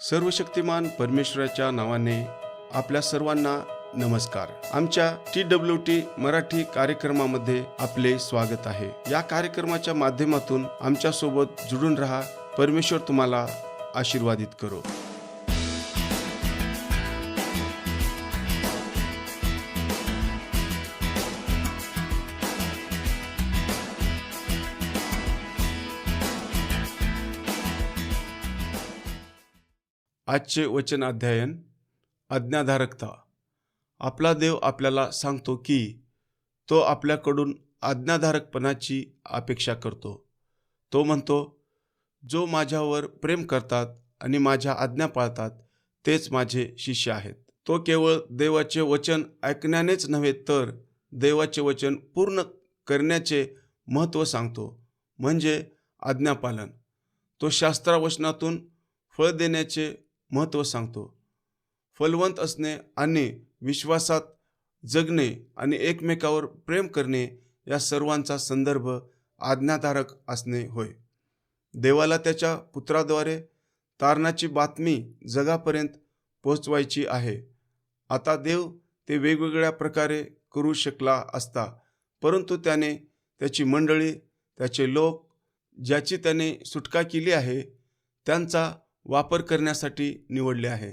सर्वशक्तिमान परमेश्वराच्या नावाने आपल्या सर्वांना नमस्कार. आमच्या TWT मराठी कार्यक्रमामध्ये आपले स्वागत आहे. या कार्यक्रमाच्या माध्यमातून आमच्या सोबत जुळून राहा. परमेश्वर तुम्हाला आशीर्वादित करो. आजचे वचन अध्ययन आज्ञाधारकता. आपला देव आपल्याला सांगतो की तो आपल्याकडून आज्ञाधारकपणाची अपेक्षा करतो. तो म्हणतो, जो माझ्यावर प्रेम करतात आणि माझ्या आज्ञा पाळतात तेच माझे शिष्य आहेत. तो केवळ देवाचे वचन ऐकण्यानेच नव्हे तर देवाचे वचन पूर्ण करण्याचे महत्त्व सांगतो, म्हणजे आज्ञापालन. तो शास्त्रवचनातून फळ देण्याचे महत्त्व सांगतो. फलवंत असणे आणि विश्वासात जगणे आणि एकमेकावर प्रेम करणे या सर्वांचा संदर्भ आज्ञाधारक असणे होय. देवाला त्याच्या पुत्राद्वारे तारणाची बातमी जगापर्यंत पोहोचवायची आहे. आता देव ते वेगवेगळ्या प्रकारे करू शकला असता, परंतु त्याने त्याची मंडळी, त्याचे लोक, ज्याची त्याने सुटका केली आहे, त्यांचा वापर करण्यासाठी निवडले आहे.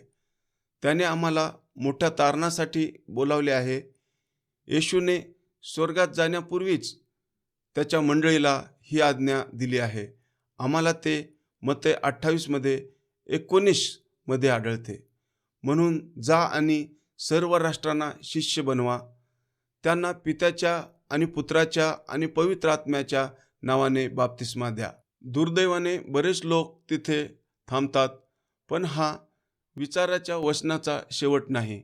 त्याने आम्हाला मोठ्या तारणासाठी बोलावले आहे. येशूने स्वर्गात जाण्यापूर्वीच त्याच्या मंडळीला ही आज्ञा दिली आहे. आम्हाला ते मत्ते 28:19 आढळते. म्हणून जा आणि सर्व राष्ट्रांना शिष्य बनवा, त्यांना पित्याच्या आणि पुत्राच्या आणि पवित्र आत्म्याच्या नावाने बाप्तिस्मा द्या. दुर्दैवाने बरेच लोक तिथे थांबतात, पण हा विचाराच्या वचनाचा शेवट नाही.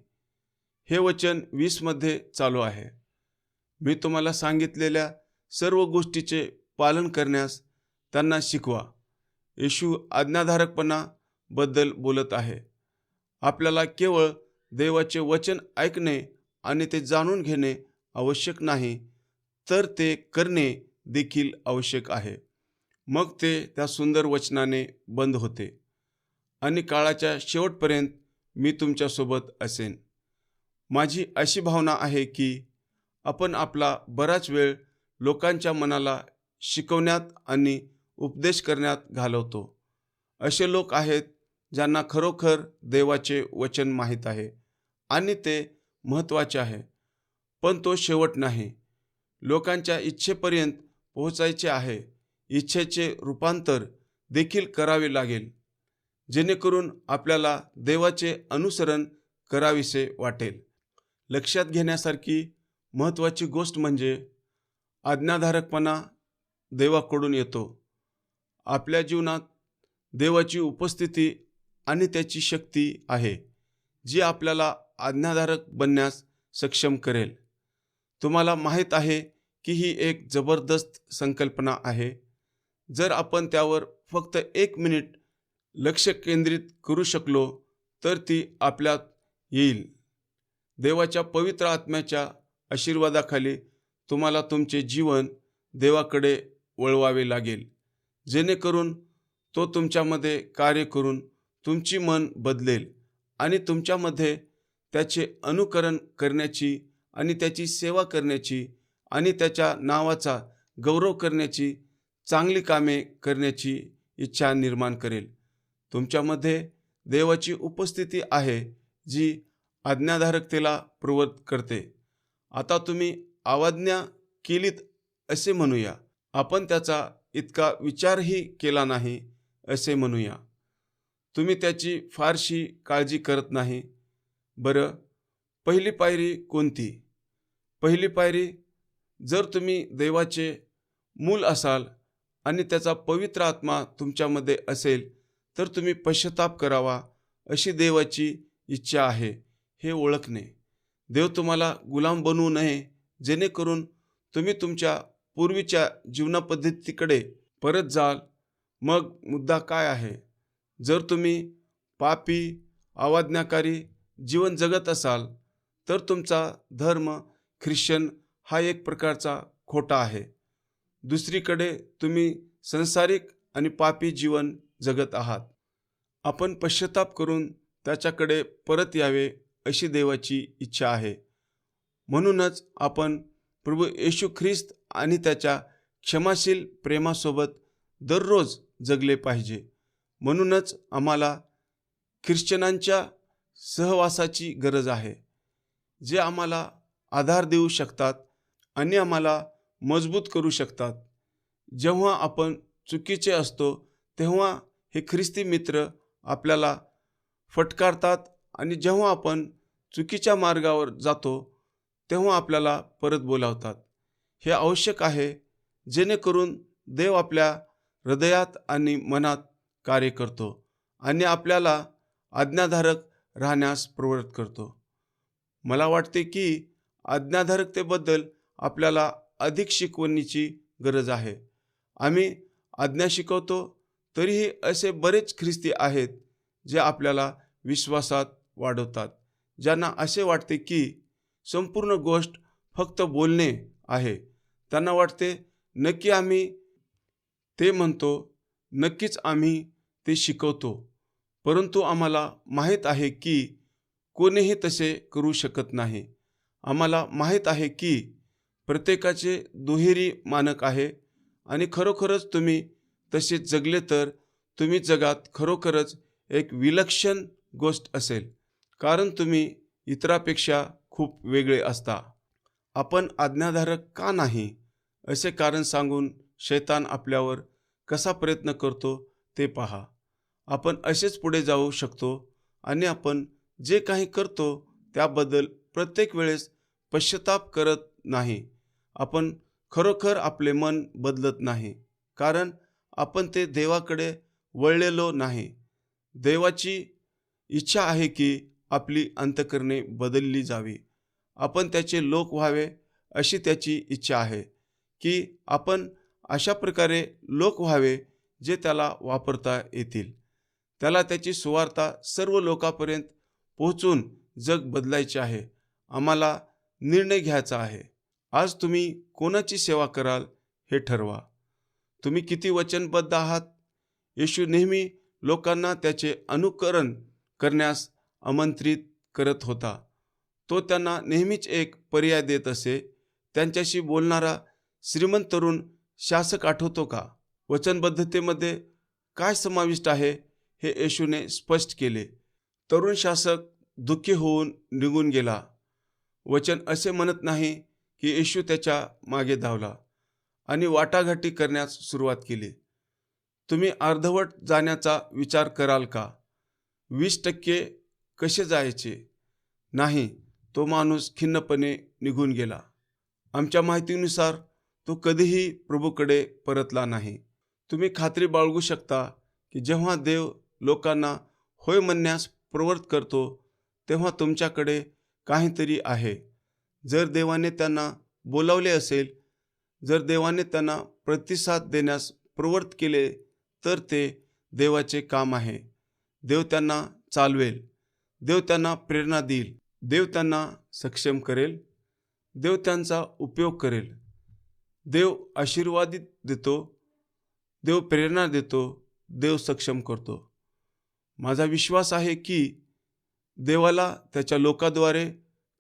हे वचन 20 चालू आहे. मी तुम्हाला सांगितलेल्या सर्व गोष्टीचे पालन करण्यास त्यांना शिकवा. येशू आज्ञाधारकपणा बद्दल बोलत आहे. आपल्याला केवळ देवाचे वचन ऐकणे आणि ते जाणून घेणे आवश्यक नाही, तर ते करणे देखील आवश्यक आहे. मग ते त्या सुंदर वचनाने बंद होते आणि काळाच्या शेवटपर्यंत मी तुमच्यासोबत असेन. माझी अशी भावना आहे की आपण आपला बराच वेळ लोकांच्या मनाला शिकवण्यात आणि उपदेश करण्यात घालवतो. असे लोक आहेत ज्यांना खरोखर देवाचे वचन माहीत आहे आणि ते महत्त्वाचे आहे, पण तो शेवट नाही. लोकांच्या इच्छेपर्यंत पोहोचायचे आहे. इच्छेचे रूपांतर देखील करावे लागेल, जेणेकरून आपल्याला देवाचे अनुसरण करावेसे वाटेल. लक्षात घेण्यासारखी महत्त्वाची गोष्ट म्हणजे आज्ञाधारकपणा देवाकडून येतो. आपल्या जीवनात देवाची उपस्थिती आणि त्याची शक्ती आहे, जी आपल्याला आज्ञाधारक बनण्यास सक्षम करेल. तुम्हाला माहीत आहे की ही एक जबरदस्त संकल्पना आहे. जर आपण त्यावर फक्त 1 मिनिट लक्ष केंद्रित करू शकलो तर ती आपल्यात येईल. देवाच्या पवित्र आत्म्याच्या आशीर्वादाखाली तुम्हाला तुमचे जीवन देवाकडे वळवावे लागेल, जेणेकरून तो तुमच्यामध्ये कार्य करून तुमची मन बदलेल आणि तुमच्यामध्ये त्याचे अनुकरण करण्याची आणि त्याची सेवा करण्याची आणि त्याच्या नावाचा गौरव करण्याची, चांगली कामे करण्याची इच्छा निर्माण करेल. तुमच्यामध्ये देवाची उपस्थिती आहे, जी आज्ञाधारकतेला प्रवृत्त करते. आता तुम्ही अवज्ञा केलीत असे म्हणूया. आपण त्याचा इतका विचारही केला नाही असे म्हणूया. तुम्ही त्याची फारशी काळजी करत नाही. बरं, पहिली पायरी कोणती? पहिली पायरी, जर तुम्ही देवाचे मूल असाल आणि त्याचा पवित्र आत्मा तुमच्यामध्ये असेल, तर तुम्ही पश्चाताप करावा अशी देवाची इच्छा आहे, हे ओळखणे. देव तुम्हाला गुलाम बनवू नये, जेणेकरून तुम्ही तुमच्या पूर्वीच्या जीवनपद्धतीकडे परत जाल. मग मुद्दा काय आहे? जर तुम्ही पापी, अवाज्ञाकारी जीवन जगत असाल, तर तुमचा धर्म ख्रिश्चन हा एक प्रकारचा खोटा आहे. दुसरीकडे तुम्ही संसारिक आणि पापी जीवन जगत आहात. आपण पश्चाताप करून त्याच्याकडे परत यावे अशी देवाची इच्छा आहे. म्हणूनच आपण प्रभू येशू ख्रिस्त आणि त्याच्या क्षमाशील प्रेमासोबत दररोज जगले पाहिजे. म्हणूनच आम्हाला ख्रिश्चनांच्या सहवासाची गरज आहे, जे आम्हाला आधार देऊ शकतात आणि आम्हाला मजबूत करू शकतात. जेव्हा आपण चुकीचे असतो तेव्हा हे ख्रिस्ती मित्र आपल्याला फटकारतात आणि जेव्हा आपण चुकीच्या मार्गावर जातो तेव्हा आपल्याला परत बोलावतात. हे आवश्यक आहे, जेणेकरून देव आपल्या हृदयात आणि मनात कार्य करतो आणि आपल्याला आज्ञाधारक राहण्यास प्रवृत्त करतो. मला वाटते की आज्ञाधारकतेबद्दल आपल्याला अधिक शिकवणीची गरज आहे. आम्ही आज्ञा शिकवतो, तरीही असे बरेच ख्रिस्ती आहेत जे आपल्याला विश्वासात वाढवतात, ज्यांना असे वाटते की संपूर्ण गोष्ट फक्त बोलणे आहे. त्यांना वाटते नक्की आम्ही ते म्हणतो, नक्कीच आम्ही ते शिकवतो, परंतु आम्हाला माहीत आहे की कोणीही तसे करू शकत नाही. आम्हाला माहीत आहे की प्रत्येकाचे दुहेरी मानक आहे आणि खरोखरच तुम्ही तसे जगले तर तुम्ही जगात खरोखरच एक विलक्षण गोष्ट असेल, कारण तुम्ही इतरांपेक्षा खूप वेगळे असता. आपण आज्ञाधारक का नाही असे कारण सांगून शैतान आपल्यावर कसा प्रयत्न करतो ते पहा. आपण असेच पुढे जाऊ शकतो आणि आपण जे काही करतो त्याबद्दल प्रत्येक वेळेस पश्चाताप करत नाही. आपण खरोखर आपले मन बदलत नाही, कारण आपण ते देवाकडे वळलेलो नाही. देवाची इच्छा आहे की आपली अंतःकरणे बदलली जावी. आपण त्याचे लोक व्हावे अशी त्याची इच्छा आहे, की आपण अशा प्रकारे लोक व्हावे जे त्याला वापरता येतील. त्याला त्याची सुवार्ता सर्व लोकांपर्यंत पोहोचून जग बदलायचे आहे. आम्हाला निर्णय घ्यायचा आहे. आज तुम्ही कोणाची सेवा कराल हे ठरवा. तुम्ही किती वचनबद्ध आहात. येशू नेहमी लोकांना त्याचे अनुकरण करण्यास आमंत्रित करत होता. तो त्यांना नेहमीच एक पर्याय देत असे. त्यांच्याशी बोलणारा श्रीमंत तरुण शासक आठवतो का? वचनबद्धतेमध्ये काय समाविष्ट आहे हे येशूने स्पष्ट केले. तरुण शासक दुःखी होऊन निघून गेला. वचन असे म्हणत नाही की येशू त्याच्या मागे धावला आणि वाटाघाटी करण्यास सुरुवात केली. तुम्ही अर्धवट जाण्याचा विचार कराल का? 20% कसे जायचे? नाही, तो माणूस खिन्नपणे निघून गेला. आमच्या माहितीनुसार तो कधीही प्रभूकडे परतला नाही. तुम्ही खात्री बाळगू शकता की जेव्हा देव लोकांना होय म्हणण्यास प्रवृत्त करतो तेव्हा तुमच्याकडे काहीतरी आहे. जर देवाने त्यांना बोलावले असेल, जर देवाने त्यांना प्रतिसाद देण्यास प्रवृत्त केले, तर ते देवाचे काम आहे. देव त्यांना चालवेल. देव त्यांना प्रेरणा देईल. देव त्यांना सक्षम करेल. देव त्यांचा उपयोग करेल. देव आशीर्वादित देतो. देव प्रेरणा देतो. देव सक्षम करतो. माझा विश्वास आहे की देवाला त्याच्या लोकांद्वारे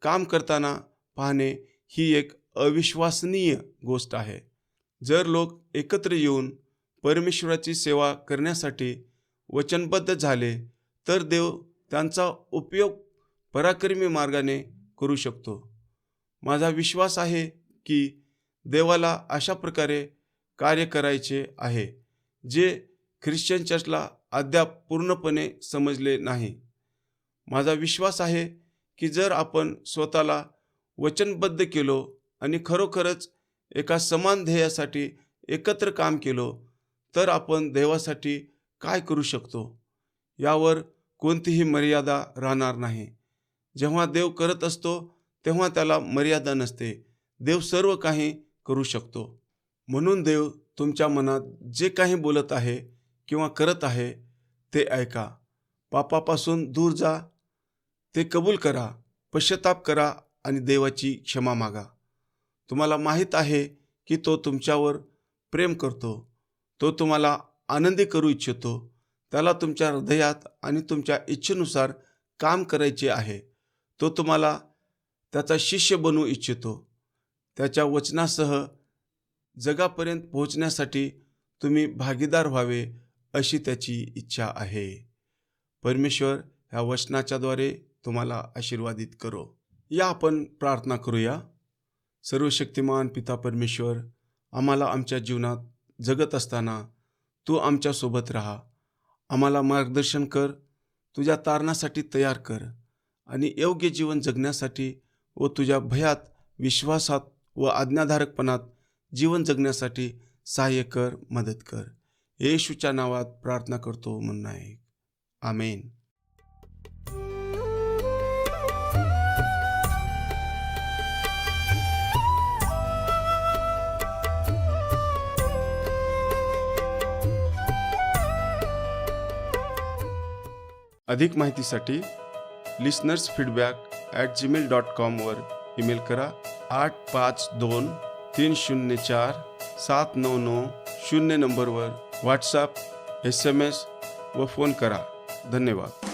काम करताना पाहणे ही एक अविश्वसनीय गोष्ट आहे. जर लोक एकत्र येऊन परमेश्वराची सेवा करण्यासाठी वचनबद्ध झाले तर देव त्यांचा उपयोग पराक्रमी मार्गाने करू शकतो. माझा विश्वास आहे की देवाला अशा प्रकारे कार्य करायचे आहे जे ख्रिश्चन चर्चला अद्याप पूर्णपणे समजले नाही. माझा विश्वास आहे की जर आपण स्वतःला वचनबद्ध केलो आणि खरोखरच एका समान ध्येयासाठी एकत्र काम केलो तर आपण देवासाठी काय करू शकतो यावर कोणतीही मर्यादा राहणार नाही. जेव्हा देव करत असतो तेव्हा त्याला मर्यादा नसते. देव सर्व काही करू शकतो. म्हणून देव तुमच्या मनात जे काही बोलत आहे किंवा करत आहे ते ऐका. पापापासून दूर जा, ते कबूल करा, पश्चाताप करा आणि देवाची क्षमा मागा. तुम्हाला माहीत आहे की तो तुमच्यावर प्रेम करतो. तो तुम्हाला आनंदी करू इच्छितो. त्याला तुमच्या हृदयात आणि तुमच्या इच्छेनुसार काम करायचे आहे. तो तुम्हाला त्याचा शिष्य बनवू इच्छितो. त्याच्या वचनासह जगापर्यंत पोहोचण्यासाठी तुम्ही भागीदार व्हावे अशी त्याची इच्छा आहे. परमेश्वर ह्या वचनाच्याद्वारे तुम्हाला आशीर्वादित करो. या आपण प्रार्थना करूया. सर्वशक्तिमान पिता परमेश्वर, आम्हाला आमच्या जीवनात जगत असताना तू आमच्यासोबत राहा. आम्हाला मार्गदर्शन कर, तुझ्या तारणासाठी तयार कर आणि योग्य जीवन जगण्यासाठी व तुझ्या भयात, विश्वासात व आज्ञाधारकपणात जीवन जगण्यासाठी सहाय्य कर, मदत कर. येशूच्या नावात प्रार्थना करतो म्हणून आहे. आमेन. अधिक माहितीसाठी listenersfeedback@gmail.com वर ईमेल करा. 8523047990 नंबरवर व्हॉट्सअप, SMS व फोन करा. धन्यवाद.